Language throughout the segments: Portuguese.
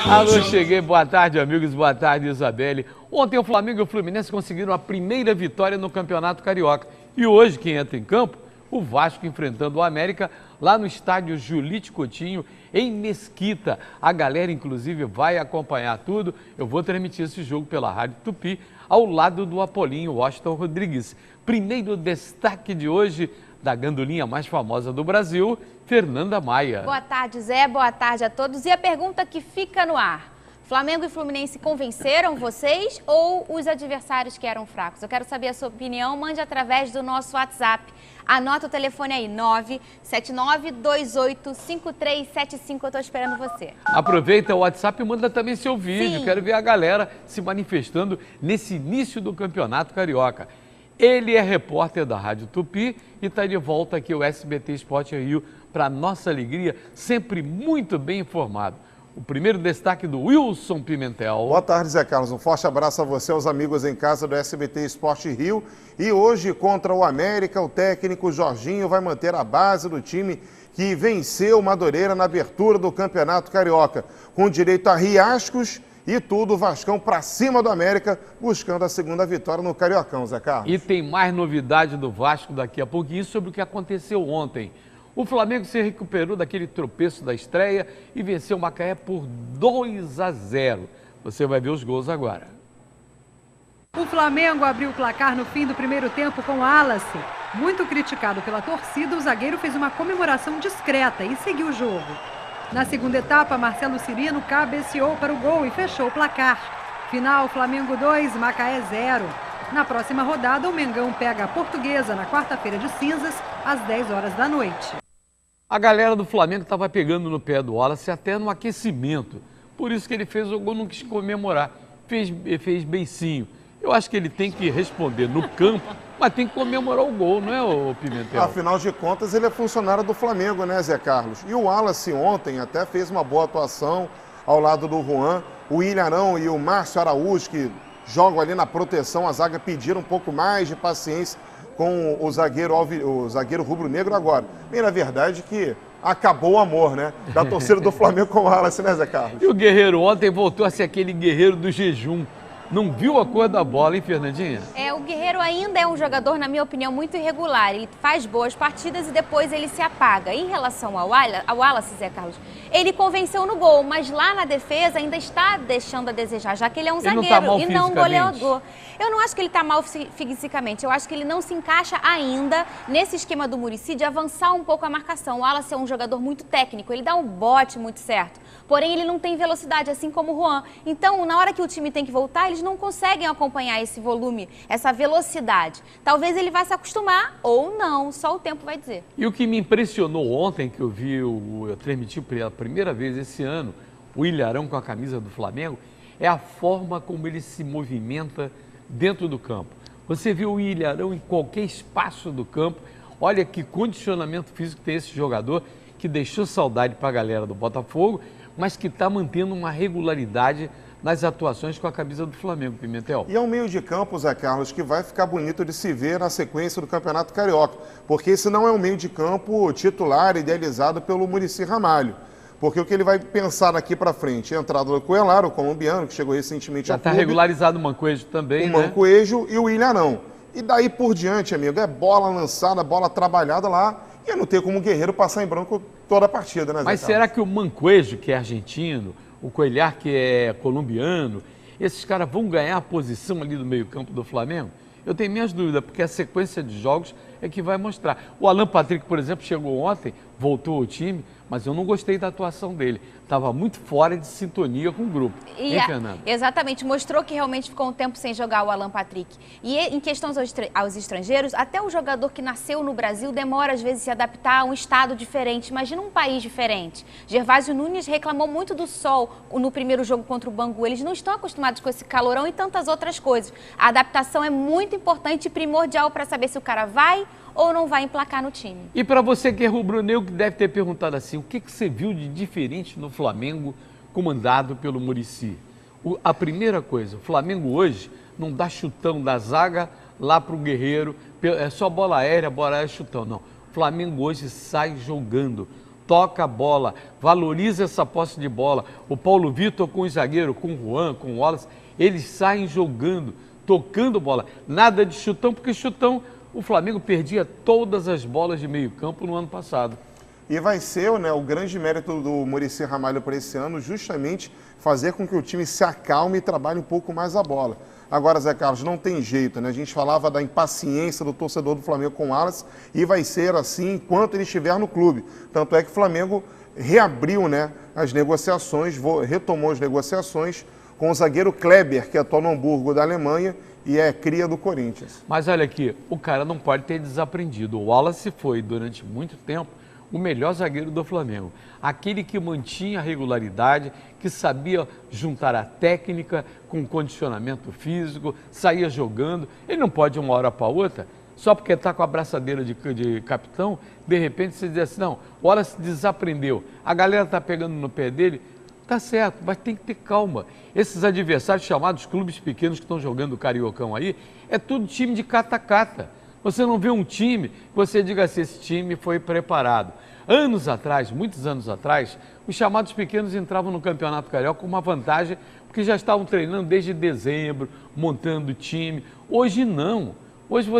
Alô, cheguei. Boa tarde, amigos. Boa tarde, Isabelle. Ontem o Flamengo e o Fluminense conseguiram a primeira vitória no Campeonato Carioca. E hoje, quem entra em campo? O Vasco enfrentando o América lá no estádio Julite Coutinho, em Mesquita. A galera, inclusive, vai acompanhar tudo. Eu vou transmitir esse jogo pela Rádio Tupi, ao lado do Apolinho Washington Rodrigues. Primeiro destaque de hoje da gandolinha mais famosa do Brasil, Fernanda Maia. Boa tarde, Zé. Boa tarde a todos. E a pergunta que fica no ar: Flamengo e Fluminense convenceram vocês ou os adversários que eram fracos? Eu quero saber a sua opinião. Mande através do nosso WhatsApp. Anota o telefone aí, 979285375. Eu estou esperando você. Aproveita o WhatsApp e manda também seu vídeo. Sim. Quero ver a galera se manifestando nesse início do Campeonato Carioca. Ele é repórter da Rádio Tupi e está de volta aqui ao SBT Esporte Rio, para nossa alegria, sempre muito bem informado. O primeiro destaque do Wilson Pimentel. Boa tarde, Zé Carlos. Um forte abraço a você, aos amigos em casa do SBT Esporte Rio. E hoje, contra o América, o técnico Jorginho vai manter a base do time que venceu o Madureira na abertura do Campeonato Carioca, com direito a riascos e tudo, o Vascão para cima do América, buscando a segunda vitória no Cariocão, Zé Carlos. E tem mais novidade do Vasco daqui a pouquinho sobre o que aconteceu ontem. O Flamengo se recuperou daquele tropeço da estreia e venceu o Macaé por 2-0. Você vai ver os gols agora. O Flamengo abriu o placar no fim do primeiro tempo com Wallace. Muito criticado pela torcida, o zagueiro fez uma comemoração discreta e seguiu o jogo. Na segunda etapa, Marcelo Cirino cabeceou para o gol e fechou o placar. Final, Flamengo 2, Macaé 0. Na próxima rodada, o Mengão pega a Portuguesa na quarta-feira de cinzas, às 10 horas da noite. A galera do Flamengo estava pegando no pé do Wallace até no aquecimento. Por isso que ele fez o gol, não quis comemorar. Fez beicinho. Eu acho que ele tem que responder no campo, mas tem que comemorar o gol, não é, ô Pimentel? Afinal de contas, ele é funcionário do Flamengo, né, Zé Carlos? E o Wallace ontem até fez uma boa atuação ao lado do Juan. O Ilharão e o Márcio Araújo, que jogam ali na proteção, a zaga pediram um pouco mais de paciência com o zagueiro rubro-negro agora. Bem, na verdade, que acabou o amor, né, da torcida do Flamengo com o Wallace, né, Zé Carlos? E o Guerreiro ontem voltou a ser aquele guerreiro do jejum. Não viu a cor da bola, hein, Fernandinha? O Guerreiro ainda é um jogador, na minha opinião, muito irregular. Ele faz boas partidas e depois ele se apaga. Em relação ao Wallace, Zé Carlos, ele convenceu no gol, mas lá na defesa ainda está deixando a desejar, já que ele é um zagueiro e não um goleador. Eu não acho que ele está mal fisicamente, eu acho que ele não se encaixa ainda nesse esquema do Muricy de avançar um pouco a marcação. O Wallace é um jogador muito técnico, ele dá um bote muito certo, porém ele não tem velocidade, assim como o Juan. Então, na hora que o time tem que voltar, eles não conseguem acompanhar esse volume, essa velocidade. Talvez ele vá se acostumar ou não, só o tempo vai dizer. E o que me impressionou ontem, que eu transmiti pela primeira vez esse ano, o Ilharão com a camisa do Flamengo, é a forma como ele se movimenta dentro do campo. Você viu o Ilharão em qualquer espaço do campo. Olha que condicionamento físico tem esse jogador, que deixou saudade para a galera do Botafogo, mas que está mantendo uma regularidade nas atuações com a camisa do Flamengo, Pimentel. E é um meio de campo, Zé Carlos, que vai ficar bonito de se ver na sequência do Campeonato Carioca, porque esse não é um meio de campo titular idealizado pelo Muricy Ramalho. Porque o que ele vai pensar daqui para frente é a entrada do Coelar, o colombiano, que chegou recentemente ao clube. Já está regularizado o Mancoejo também, né? O Mancoejo e o Ilharão. E daí por diante, amigo, é bola lançada, bola trabalhada lá, e não tem como o Guerreiro passar em branco toda a partida, né, Zé Mas Carlos? será que o Mancoejo, que é argentino, o Coelhar, que é colombiano, esses caras vão ganhar a posição ali do meio-campo do Flamengo? Eu tenho minhas dúvidas, porque a sequência de jogos é que vai mostrar. O Alan Patrick, por exemplo, chegou ontem, voltou ao time, mas eu não gostei da atuação dele. Estava muito fora de sintonia com o grupo. Hein, Fernanda? Exatamente, mostrou que realmente ficou um tempo sem jogar o Alan Patrick. E em questão aos estrangeiros, até o jogador que nasceu no Brasil demora às vezes se adaptar a um estado diferente. Imagina um país diferente. Gervásio Nunes reclamou muito do sol no primeiro jogo contra o Bangu. Eles não estão acostumados com esse calorão e tantas outras coisas. A adaptação é muito importante e primordial para saber se o cara vai ou não vai emplacar no time. E para você que é rubro-negro, que deve ter perguntado assim, o que você viu de diferente no Flamengo comandado pelo Muricy? A primeira coisa, o Flamengo hoje não dá chutão da zaga lá para o Guerreiro, é só bola aérea, chutão, não. O Flamengo hoje sai jogando. toca a bola, valoriza essa posse de bola. O Paulo Vitor com o zagueiro, com o Juan, com o Wallace, eles saem jogando, tocando bola. Nada de chutão, porque chutão o Flamengo perdia todas as bolas de meio campo no ano passado. E vai ser, né, o grande mérito do Muricy Ramalho para esse ano, justamente fazer com que o time se acalme e trabalhe um pouco mais a bola. Agora, Zé Carlos, não tem jeito, né? A gente falava da impaciência do torcedor do Flamengo com o Wallace e vai ser assim enquanto ele estiver no clube. Tanto é que o Flamengo reabriu, né, as negociações, retomou as negociações com o zagueiro Kleber, que atua no Hamburgo da Alemanha e é cria do Corinthians. Mas olha aqui, o cara não pode ter desaprendido. O Wallace foi, durante muito tempo, o melhor zagueiro do Flamengo. Aquele que mantinha a regularidade, que sabia juntar a técnica com condicionamento físico, saía jogando. Ele não pode, uma hora para outra, só porque está com a braçadeira de capitão, de repente você diz assim, não, o Wallace desaprendeu. A galera está pegando no pé dele, tá certo, mas tem que ter calma. Esses adversários chamados clubes pequenos que estão jogando o Cariocão aí, é tudo time de cata-cata. Você não vê um time que você diga assim, esse time foi preparado. Anos atrás, muitos anos atrás, os chamados pequenos entravam no Campeonato Carioca com uma vantagem, porque já estavam treinando desde dezembro, montando time. Hoje não. Hoje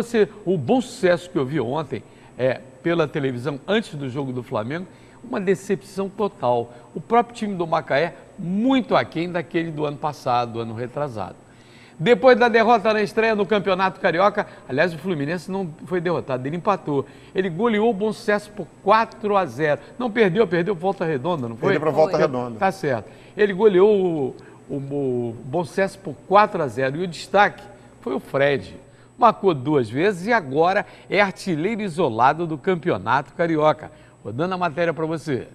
o bom sucesso que eu vi ontem pela televisão antes do jogo do Flamengo, uma decepção total. O próprio time do Macaé, muito aquém daquele do ano passado, do ano retrasado. Depois da derrota na estreia no Campeonato Carioca, aliás, o Fluminense não foi derrotado, ele empatou. Ele goleou o Bom Sucesso por 4-0. Não perdeu Volta Redonda, não foi? Perdeu para Volta Redonda. Tá certo. Ele goleou o Bom Sucesso por 4-0 e o destaque foi o Fred. Marcou 2 vezes e agora é artilheiro isolado do Campeonato Carioca. Vou dando a matéria para você.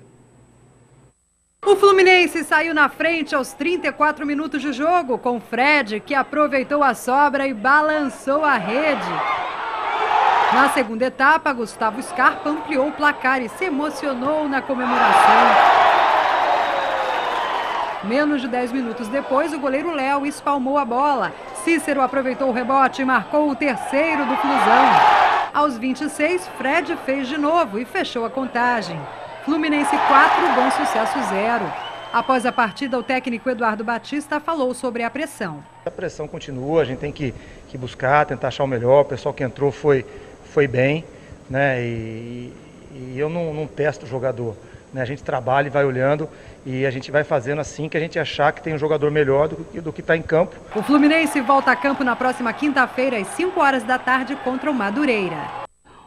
O Fluminense saiu na frente aos 34 minutos de jogo com Fred, que aproveitou a sobra e balançou a rede. Na segunda etapa, Gustavo Scarpa ampliou o placar e se emocionou na comemoração. Menos de 10 minutos depois, o goleiro Léo espalmou a bola. Cícero aproveitou o rebote e marcou o terceiro do Flusão. Aos 26, Fred fez de novo e fechou a contagem. Fluminense 4, Bom Sucesso 0. Após a partida, o técnico Eduardo Batista falou sobre a pressão. A pressão continua, a gente tem que buscar, tentar achar o melhor. O pessoal que entrou foi bem, né? E eu não testo o jogador, né? A gente trabalha e vai olhando e a gente vai fazendo assim que a gente achar que tem um jogador melhor do que está em campo. O Fluminense volta a campo na próxima quinta-feira, às 5 horas da tarde, contra o Madureira.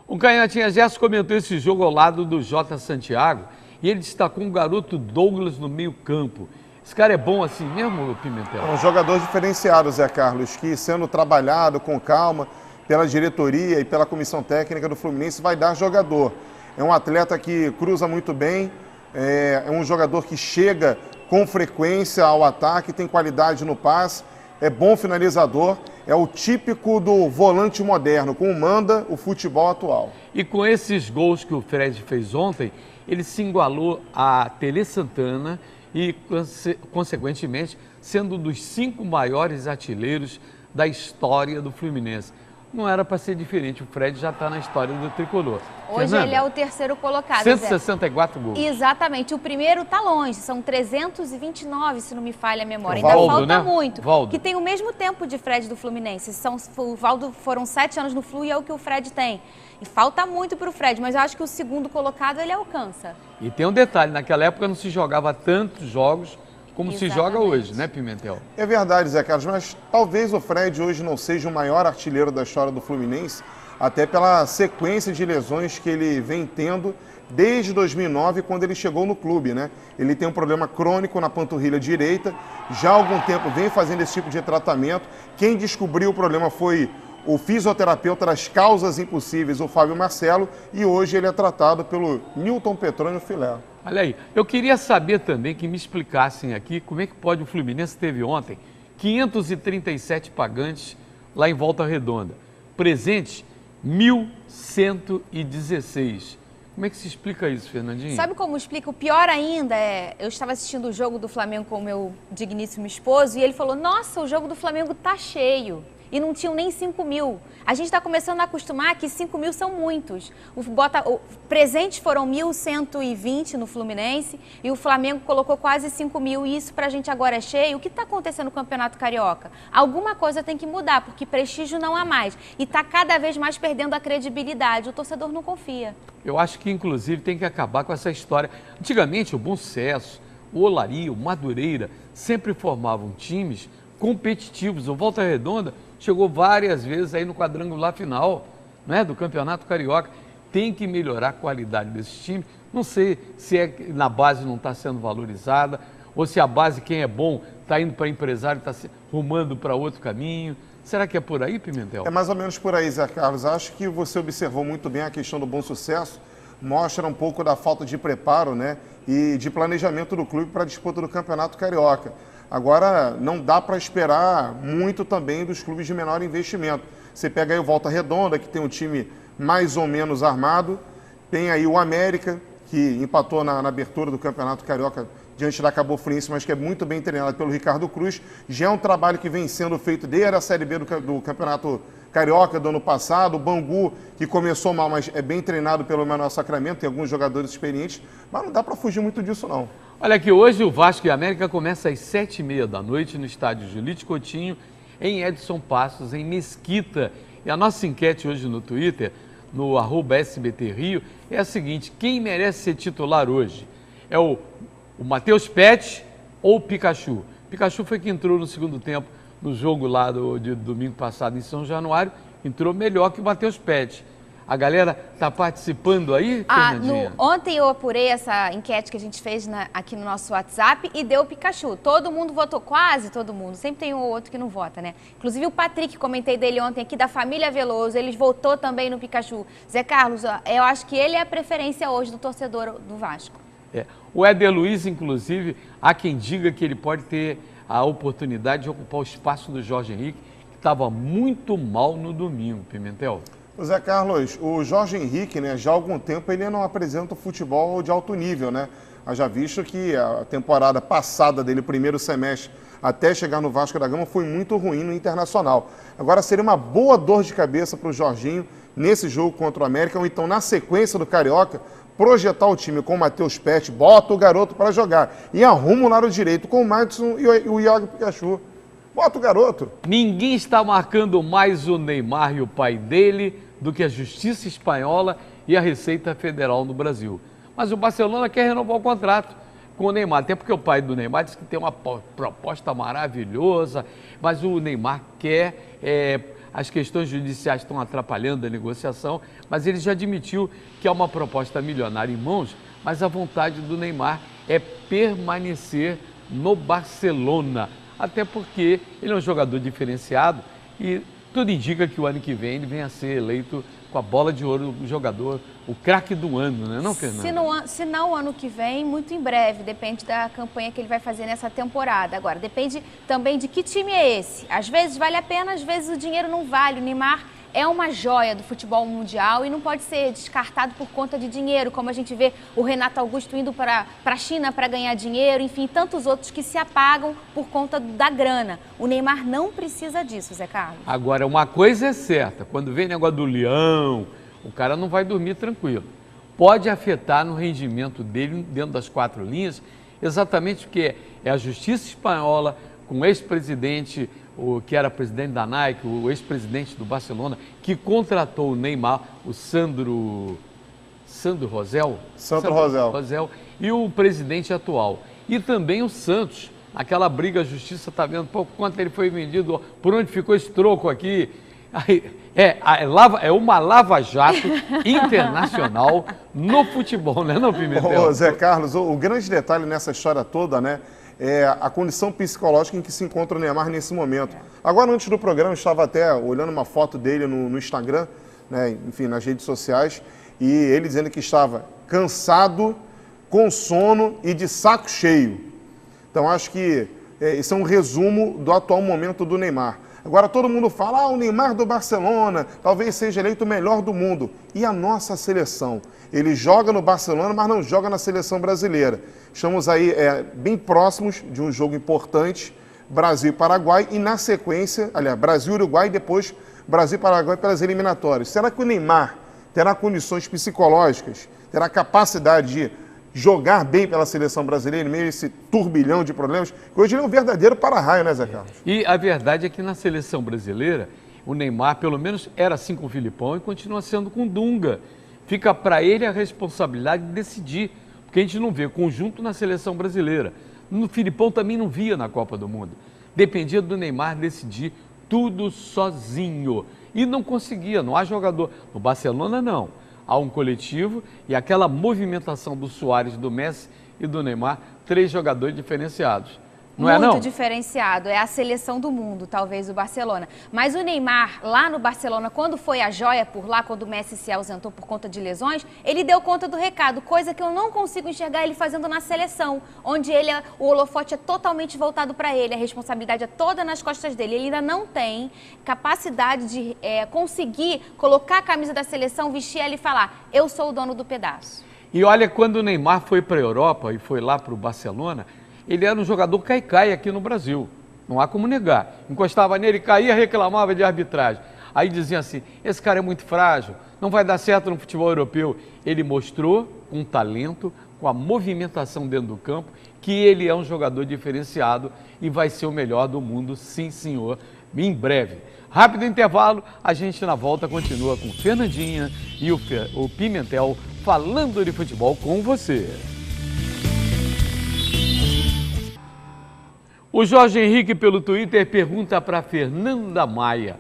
O Canhotinha Gerson comentou esse jogo ao lado do Jota Santiago e ele destacou um garoto Douglas no meio campo. Esse cara é bom assim mesmo, Pimentel? É um jogador diferenciado, Zé Carlos, que sendo trabalhado com calma pela diretoria e pela comissão técnica do Fluminense vai dar jogador. É um atleta que cruza muito bem, é um jogador que chega com frequência ao ataque, tem qualidade no passe, é bom finalizador, é o típico do volante moderno, como manda o futebol atual. E com esses gols que o Fred fez ontem, ele se igualou a Tele Santana e, consequentemente, sendo um dos 5 maiores artilheiros da história do Fluminense. Não era para ser diferente, o Fred já está na história do tricolor. Hoje Fernanda, ele é o terceiro colocado. 164 gols. Exatamente, o primeiro está longe, são 329, se não me falha a memória. Valdo, ainda falta né? muito. Valdo. Que tem o mesmo tempo de Fred do Fluminense. O Valdo foram 7 anos no Flu e é o que o Fred tem. E falta muito para o Fred, mas eu acho que o segundo colocado ele alcança. E tem um detalhe, naquela época não se jogava tantos jogos como se joga hoje, né, Pimentel? É verdade, Zé Carlos, mas talvez o Fred hoje não seja o maior artilheiro da história do Fluminense, até pela sequência de lesões que ele vem tendo desde 2009, quando ele chegou no clube, né? Ele tem um problema crônico na panturrilha direita, já há algum tempo vem fazendo esse tipo de tratamento. Quem descobriu o problema foi o fisioterapeuta das causas impossíveis, o Fábio Marcelo, e hoje ele é tratado pelo Newton Petrônio Filé. Olha aí, eu queria saber também que me explicassem aqui como é que pode o Fluminense teve ontem 537 pagantes lá em Volta Redonda. Presentes, 1.116. Como é que se explica isso, Fernandinho? Sabe como explica? O pior ainda eu estava assistindo o jogo do Flamengo com o meu digníssimo esposo e ele falou, nossa, o jogo do Flamengo tá cheio. e não tinham nem 5 mil. A gente está começando a acostumar que 5 mil são muitos. Presentes foram 1.120 no Fluminense e o Flamengo colocou quase 5 mil e isso para a gente agora é cheio. O que está acontecendo no Campeonato Carioca? Alguma coisa tem que mudar, porque prestígio não há mais e está cada vez mais perdendo a credibilidade. O torcedor não confia. Eu acho que, inclusive, tem que acabar com essa história. Antigamente, o Bom Sucesso, o Olaria, o Madureira, sempre formavam times competitivos. O Volta Redonda chegou várias vezes aí no quadrangular final, né, do Campeonato Carioca. Tem que melhorar a qualidade desses times. Não sei se na base não está sendo valorizada, ou se a base, quem é bom, está indo para empresário, está se rumando para outro caminho. Será que é por aí, Pimentel? É mais ou menos por aí, Zé Carlos. Acho que você observou muito bem a questão do Bom Sucesso. Mostra um pouco da falta de preparo, né, e de planejamento do clube para a disputa do Campeonato Carioca. Agora, não dá para esperar muito também dos clubes de menor investimento. Você pega aí o Volta Redonda, que tem um time mais ou menos armado. Tem aí o América, que empatou na abertura do Campeonato Carioca diante da Cabo Friense, mas que é muito bem treinado pelo Ricardo Cruz. Já é um trabalho que vem sendo feito desde a Série B do Campeonato Carioca do ano passado. O Bangu, que começou mal, mas é bem treinado pelo Manoel Sacramento, tem alguns jogadores experientes, mas não dá para fugir muito disso, não. Olha aqui, hoje o Vasco e a América começa às 7h30 da noite no estádio Julite Coutinho, em Edson Passos, em Mesquita. E a nossa enquete hoje no Twitter, no @SBT Rio, é a seguinte: quem merece ser titular hoje? É o Matheus Pet ou o Pikachu? Pikachu foi que entrou no segundo tempo no jogo lá de domingo passado em São Januário, entrou melhor que o Matheus Pet. A galera está participando aí, Fernandinha? Ontem eu apurei essa enquete que a gente fez aqui no nosso WhatsApp e deu o Pikachu. Todo mundo votou, quase todo mundo. Sempre tem um ou outro que não vota, né? Inclusive o Patrick, comentei dele ontem aqui, da família Veloso, ele votou também no Pikachu. Zé Carlos, eu acho que ele é a preferência hoje do torcedor do Vasco. O Éder Luiz, inclusive, há quem diga que ele pode ter a oportunidade de ocupar o espaço do Jorge Henrique, que estava muito mal no domingo, Pimentel. Zé Carlos, o Jorge Henrique, né, já há algum tempo ele não apresenta futebol de alto nível, né? Já visto que a temporada passada dele, primeiro semestre, até chegar no Vasco da Gama, foi muito ruim no Internacional. Agora seria uma boa dor de cabeça para o Jorginho nesse jogo contra o América, ou então na sequência do Carioca, projetar o time com o Matheus Pet, bota o garoto para jogar e arruma o lado direito com o Madison e o Iago Pikachu. Bota o garoto. Ninguém está marcando mais o Neymar e o pai dele do que a Justiça Espanhola e a Receita Federal no Brasil. Mas o Barcelona quer renovar o contrato com o Neymar, até porque o pai do Neymar disse que tem uma proposta maravilhosa, mas o Neymar quer, as questões judiciais estão atrapalhando a negociação, mas ele já admitiu que há uma proposta milionária em mãos, mas a vontade do Neymar é permanecer no Barcelona, até porque ele é um jogador diferenciado e tudo indica que o ano que vem ele venha a ser eleito com a bola de ouro do jogador, o craque do ano, né, não, Fernanda? Se não ano que vem, muito em breve, depende da campanha que ele vai fazer nessa temporada. Agora, depende também de que time é esse. Às vezes vale a pena, às vezes o dinheiro não vale. O Neymar é uma joia do futebol mundial e não pode ser descartado por conta de dinheiro, como a gente vê o Renato Augusto indo para a China para ganhar dinheiro, enfim, tantos outros que se apagam por conta da grana. O Neymar não precisa disso, Zé Carlos. Agora, uma coisa é certa, quando vem negócio do leão, o cara não vai dormir tranquilo. Pode afetar no rendimento dele dentro das quatro linhas, exatamente porque é a Justiça Espanhola com o ex-presidente, o que era presidente da Nike, o ex-presidente do Barcelona, que contratou o Neymar, o Sandro Rosell. Sandro Rosell. E o presidente atual. E também o Santos. Aquela briga, a justiça está vendo quanto ele foi vendido, por onde ficou esse troco aqui. É uma lava-jato internacional no futebol, né, não, Pimentel? Ô, Zé Carlos, o grande detalhe nessa história toda, né, é a condição psicológica em que se encontra o Neymar nesse momento. Agora, antes do programa, eu estava até olhando uma foto dele no Instagram, né, enfim, nas redes sociais, e ele dizendo que estava cansado, com sono e de saco cheio. Então, acho que esse é um resumo do atual momento do Neymar. Agora, todo mundo fala, o Neymar do Barcelona talvez seja eleito o melhor do mundo. E a nossa seleção? Ele joga no Barcelona, mas não joga na seleção brasileira. Estamos aí bem próximos de um jogo importante, Brasil e Paraguai e na sequência, aliás, Brasil e Uruguai e depois Brasil e Paraguai pelas eliminatórias. Será que o Neymar terá condições psicológicas, terá capacidade de jogar bem pela seleção brasileira em meio a esse turbilhão de problemas? Hoje ele é um verdadeiro para-raio, né, Zé Carlos? E a verdade é que na seleção brasileira, o Neymar, pelo menos, era assim com o Filipão e continua sendo com o Dunga. Fica para ele a responsabilidade de decidir, porque a gente não vê conjunto na seleção brasileira. No Filipão também não via na Copa do Mundo. Dependia do Neymar decidir tudo sozinho. E não conseguia, não há jogador. No Barcelona, não. Há um coletivo e aquela movimentação do Suárez, do Messi e do Neymar, 3 jogadores diferenciados. Não é, não? Muito diferenciado. É a seleção do mundo, talvez, o Barcelona. Mas o Neymar, lá no Barcelona, quando foi a joia por lá, quando o Messi se ausentou por conta de lesões, ele deu conta do recado, coisa que eu não consigo enxergar ele fazendo na seleção, onde o holofote é totalmente voltado para ele, a responsabilidade é toda nas costas dele. Ele ainda não tem capacidade de conseguir colocar a camisa da seleção, vestir ela e falar, eu sou o dono do pedaço. E olha, quando o Neymar foi para a Europa e foi lá para o Barcelona, ele era um jogador cai-cai aqui no Brasil, não há como negar. Encostava nele, caía, reclamava de arbitragem. Aí dizia assim, esse cara é muito frágil, não vai dar certo no futebol europeu. Ele mostrou com talento, com a movimentação dentro do campo, que ele é um jogador diferenciado e vai ser o melhor do mundo, sim senhor, em breve. Rápido intervalo, a gente na volta continua com Fernandinha e o Pimentel falando de futebol com você. O Jorge Henrique, pelo Twitter, pergunta para Fernanda Maia,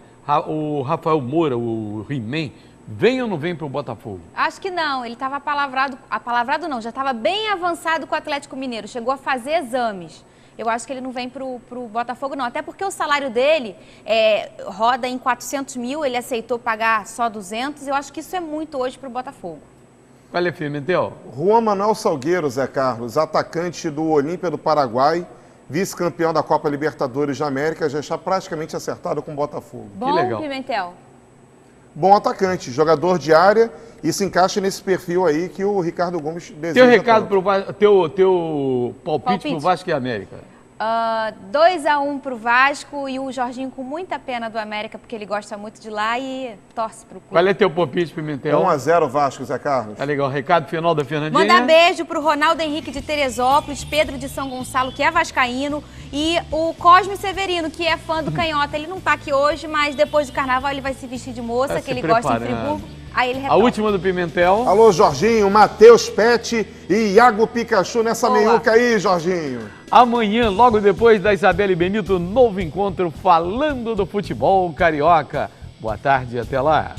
o Rafael Moura, o He-Man, vem ou não vem para o Botafogo? Acho que não, ele estava apalavrado não, já estava bem avançado com o Atlético Mineiro, chegou a fazer exames. Eu acho que ele não vem para o Botafogo não, até porque o salário dele roda em 400 mil, ele aceitou pagar só 200, eu acho que isso é muito hoje para o Botafogo. Qual é, Pimentel? Juan Manuel Salgueiro, Zé Carlos, atacante do Olímpia do Paraguai, vice-campeão da Copa Libertadores da América, já está praticamente acertado com o Botafogo. Bom, que legal. Pimentel. Bom atacante, jogador de área e se encaixa nesse perfil aí que o Ricardo Gomes deseja. Teu recado teu palpite pro Vasco e América? 2-1 pro Vasco e o Jorginho com muita pena do América, porque ele gosta muito de lá e torce pro clube. Qual é teu palpite, Pimentel? 1-0 Vasco, Zé Carlos. Tá legal. Recado final da Fernandinha. Mandar beijo pro Ronaldo Henrique de Teresópolis, Pedro de São Gonçalo, que é vascaíno, e o Cosme Severino, que é fã do Canhota. Ele não tá aqui hoje, mas depois do carnaval ele vai se vestir de moça, que ele gosta de Friburgo. Aí ele retorna. A última do Pimentel. Alô, Jorginho, Matheus Pet e Iago Pikachu nessa meiuca aí, Jorginho. Amanhã, logo depois da Isabelle Benito, novo encontro falando do futebol carioca. Boa tarde e até lá.